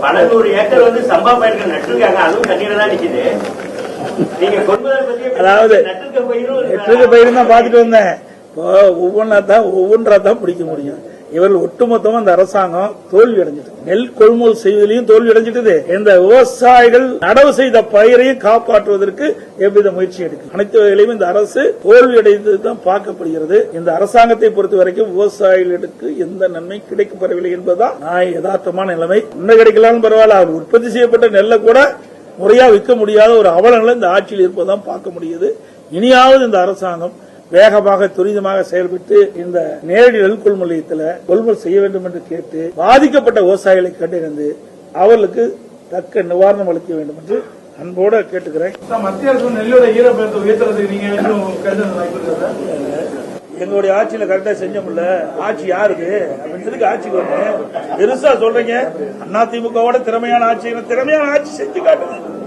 பல நூறு ஏக்கர் வந்து சம்பா பயிர்கள் நட்டுருக்காங்க, அதுவும் தண்ணீர் தான் நிக்குது. நீங்க கொள்முதல் பத்தி அதாவது நெற்றுக்கு பயிரும் தான் பாத்துட்டு வந்தேன். ஒவ்வொன்றா தான் பிடிக்க முடியும். இவர்கள் ஒட்டுமொத்தமா இந்த அரசாங்கம் தோல்வி அடைஞ்சிட்டு, நெல் கொள்முதல் செய்வதிலையும் தோல்வி அடைஞ்சிட்டது. இந்த விவசாயிகள் நடவு செய்த பயிரையும் காப்பாற்றுவதற்கு எவ்வித முயற்சி எடுக்கும் அனைத்து வகையிலும் இந்த அரசு தோல்வி அடைந்ததுதான் பார்க்கப்படுகிறது. இந்த அரசாங்கத்தை பொறுத்த வரைக்கும் விவசாயிகளுக்கு எந்த நன்மை கிடைக்கப்பெறவில்லை என்பதுதான் யதார்த்தமான நிலைமை. இன்னும் கிடைக்கலாம் பரவாயில்ல, அவர் உற்பத்தி செய்யப்பட்ட நெல்லை கூட முறையா விற்க முடியாத ஒரு அவலங்களை இந்த ஆட்சியில் இருப்பதான் பார்க்க முடியுது. இனியாவது இந்த அரசாங்கம் வேகமாக துரிதமாக செயல்பட்டு இந்த நேரடி நெல் கொள்முதல் நிலையத்தில் கொள்முதல் செய்ய வேண்டும் என்று கேட்டு பாதிக்கப்பட்ட விவசாயிகளை கண்டறிந்து அவர்களுக்கு தக்க நிவாரணம் அளிக்க வேண்டும் என்று அன்போடு கேட்டுக்கிறேன். மத்திய அரசு நெல்லோட ஈரப்பதத்தை உயர்த்துறதுக்கு நீங்க எங்களுடைய ஆட்சியில கரெக்டா செஞ்சோம்ல. ஆட்சி யாருக்கு அப்படின்றதுக்கு ஆட்சிக்கு வந்து பெருசா சொல்றீங்க. அதிமுகவோட திறமையான ஆட்சி செஞ்சு காட்டுங்க.